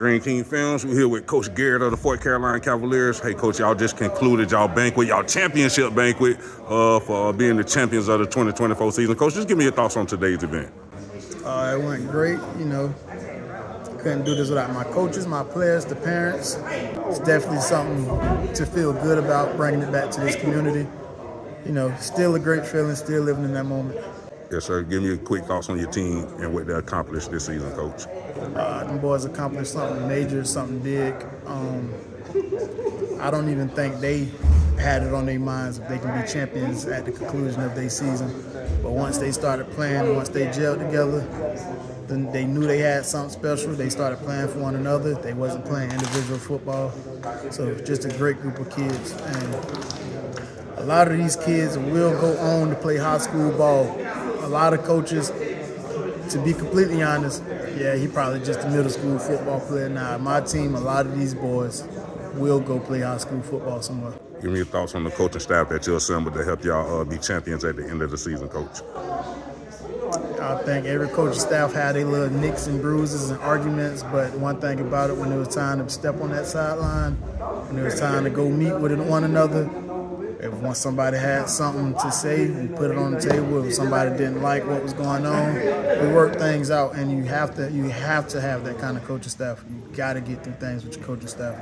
DreamKingFilmz, we're here with Coach Garrett of the Fort Carolina Cavaliers. Hey, Coach, y'all just concluded y'all banquet, y'all championship banquet for being the champions of the 2024 season. Coach, just give me your thoughts on today's event. It went great, Couldn't do this without my coaches, my players, the parents. It's definitely something to feel good about, bringing it back to this community. Still a great feeling, still living in that moment. Yes, sir. Give me your quick thoughts on your team and what they accomplished this season, Coach. The boys accomplished something major, something big. I don't even think they had it on their minds if they can be champions at the conclusion of their season. But once they started playing, once they gelled together, then they knew they had something special. They started playing for one another. They wasn't playing individual football. So just a great group of kids. And a lot of these kids will go on to play high school ball. A lot of coaches, to be completely honest, he probably just a middle school football player now. My team, a lot of these boys will go play high school football somewhere. Give me your thoughts on the coaching staff that you assembled to help y'all be champions at the end of the season, Coach. I think every coaching staff had their little nicks and bruises and arguments, but one thing about it, when it was time to step on that sideline, when it was time to go meet with one another, once somebody had something to say, we put it on the table. If somebody didn't like what was going on, we worked things out. And you have to have that kind of coaching staff. You got to get through things with your coaching staff.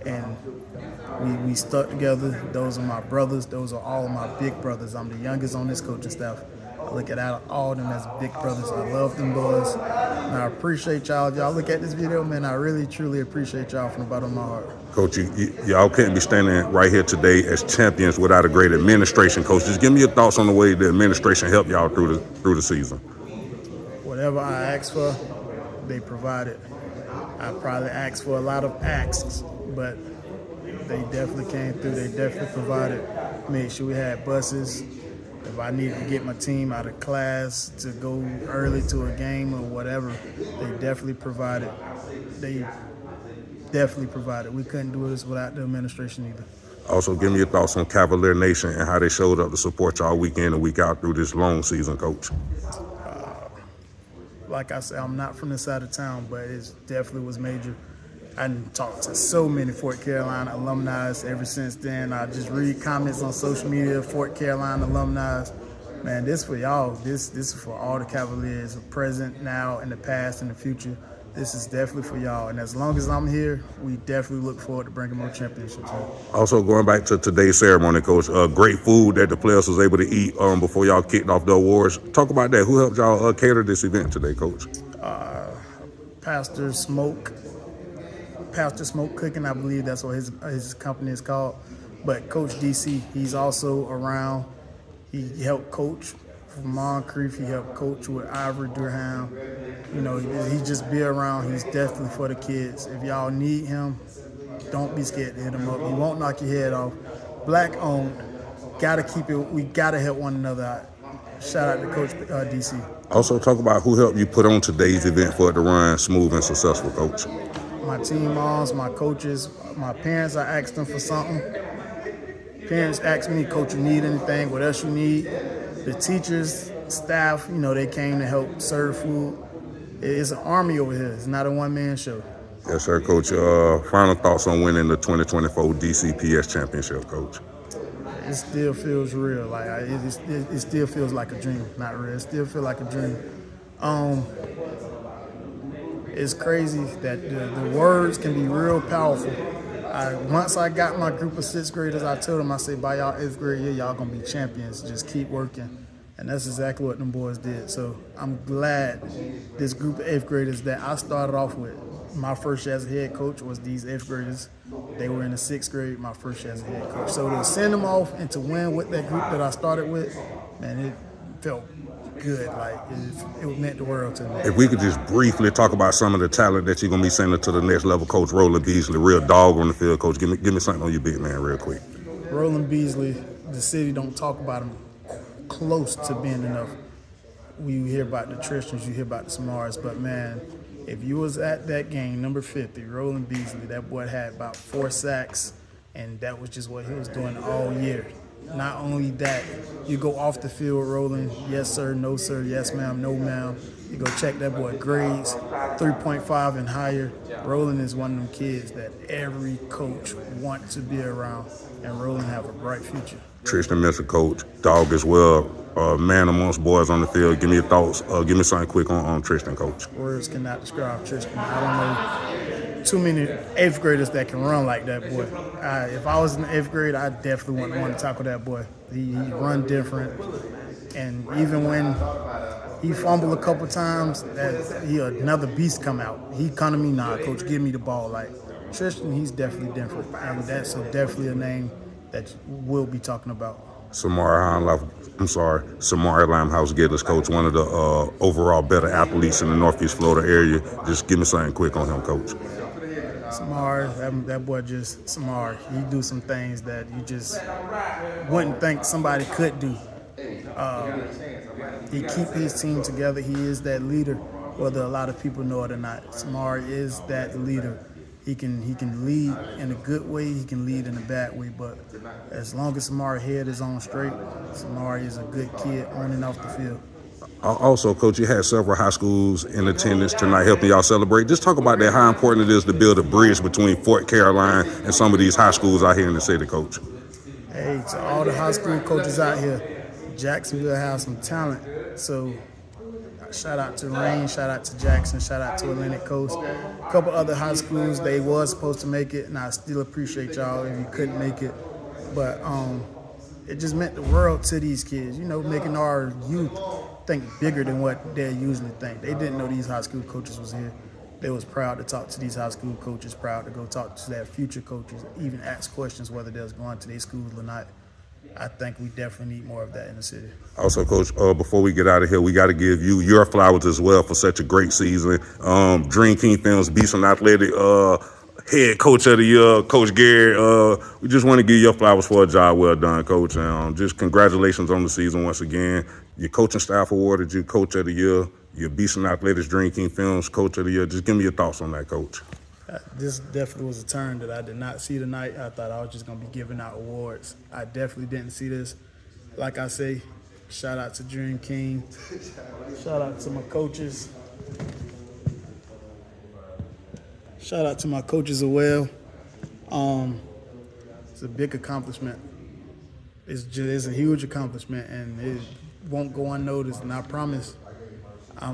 And we stuck together. Those are my brothers. Those are all of my big brothers. I'm the youngest on this coaching staff. I look at all of them as big brothers. I love them boys. And I appreciate y'all. If y'all look at this video, man, I really, truly appreciate y'all from the bottom of my heart. Coach, y'all couldn't be standing right here today as champions without a great administration, Coach. Just give me your thoughts on the way the administration helped y'all through the season. Whatever I asked for, they provided. I probably asked for a lot of asks, but they definitely came through. They definitely provided. Made sure we had buses. If I needed to get my team out of class to go early to a game or whatever, they definitely provided. They definitely provided. We couldn't do this without the administration either. Also, give me your thoughts on Cavalier Nation and how they showed up to support y'all week in and week out through this long season, Coach. Like I said, I'm not from this side of town, but it definitely was major. I talked to so many Fort Carolina alumni ever since then. I just read comments on social media, Fort Carolina alumni. Man, this for y'all. This is for all the Cavaliers, present, now, in the past, and the future. This is definitely for y'all. And as long as I'm here, we definitely look forward to bringing more championships here. Also, going back to today's ceremony, Coach, great food that the players was able to eat before y'all kicked off the awards. Talk about that. Who helped y'all cater this event today, Coach? Pastor Smoke Cooking, I believe that's what his company is called. But Coach DC, he's also around. He helped coach from Moncrief. He helped coach with Ivory Durham. He just be around. He's definitely for the kids. If y'all need him, don't be scared to hit him up. He won't knock your head off. Black owned. Gotta keep it. We gotta help one another out. Shout out to Coach DC. Also, talk about who helped you put on today's event for it to run smooth and successful, Coach. My team moms, my coaches, my parents, I asked them for something. Parents asked me, Coach, you need anything? What else you need? The teachers, staff, they came to help serve food. It's an army over here. It's not a one-man show. Yes, sir, Coach. Final thoughts on winning the 2024 DCPS Championship, Coach. It still feels real. It still feels like a dream. Not real. It still feels like a dream. It's crazy that the words can be real powerful. Once I got my group of sixth graders, I told them, I said, by y'all eighth grade year, y'all gonna be champions. Just keep working. And that's exactly what them boys did. So I'm glad this group of eighth graders that I started off with, my first year as a head coach was these eighth graders. They were in the sixth grade, my first year as a head coach. So to send them off and to win with that group that I started with, man, it felt good. It meant the world to me. If we could just briefly talk about some of the talent that you're going to be sending to the next level, Coach. Roland Beasley, real dog on the field, Coach. Give me something on your big man real quick. Roland Beasley, the city don't talk about him close to being enough. You hear about the Tristians, you hear about the Smarts, but man, if you was at that game, number 50, Roland Beasley, that boy had about 4 sacks, and that was just what he was doing all year. not only that, you go off the field rolling, yes sir, no sir, yes ma'am, no ma'am. You go check that boy grades, 3.5 and higher. Roland is one of them kids that every coach wants to be around, and Roland have a bright future. Tristian Mitchell, coach, dog as well, man amongst boys on the field. Give me your thoughts. Give me something quick on Tristian, coach. Words cannot describe Tristian. I don't know too many 8th graders that can run like that boy. If I was in the 8th grade, I definitely wouldn't want to tackle that boy. He run different, and even when he fumbled a couple times, another beast come out. He come to me, nah, coach, give me the ball. Like Tristian, he's definitely different, and that's definitely a name that we'll be talking about. Samari Limehouse-Gillis, coach, one of the overall better athletes in the Northeast Florida area. Just give me something quick on him, coach. Samari, that boy just Samari. He do some things that you just wouldn't think somebody could do. He keep his team together. He is that leader, whether a lot of people know it or not. Samari is that leader. He can lead in a good way. He can lead in a bad way. But as long as Samari's head is on straight, Samari is a good kid on and off the field. Also, coach, you had several high schools in attendance tonight helping y'all celebrate. Just talk about that, how important it is to build a bridge between Fort Caroline and some of these high schools out here in the city, coach. Hey, to all the high school coaches out here, Jacksonville has some talent. So shout out to Rain, shout out to Jackson, shout out to Atlantic Coast. A couple other high schools, they was supposed to make it, and I still appreciate y'all if you couldn't make it. But it just meant the world to these kids, making our youth think bigger than what they usually think. They didn't know these high school coaches was here. They was proud to talk to these high school coaches, proud to go talk to their future coaches, even ask questions whether they was going to their schools or not. I think we definitely need more of that in the city. Also, coach, before we get out of here, we got to give you your flowers as well for such a great season. DreamKingFilmz Beasten Athletics head coach of the year, Coach Garrett. We just want to give you your flowers for a job well done, coach. And just congratulations on the season once again. Your coaching staff awarded you Coach of the Year. Your Beasten Athletics DreamKingFilmz Coach of the Year. Just give me your thoughts on that, coach. This definitely was a turn that I did not see tonight. I thought I was just going to be giving out awards. I definitely didn't see this. Like I say, shout out to Dream King. Shout out to my coaches. Shout out to my coaches as well. It's a big accomplishment. It's a huge accomplishment, and it won't go unnoticed. And I promise I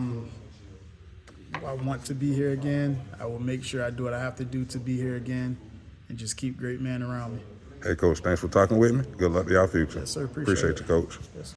want to be here again. I will make sure I do what I have to do to be here again and just keep great men around me. Hey, Coach, thanks for talking with me. Good luck to y'all future. Yes, sir. Appreciate you, Coach. Yes.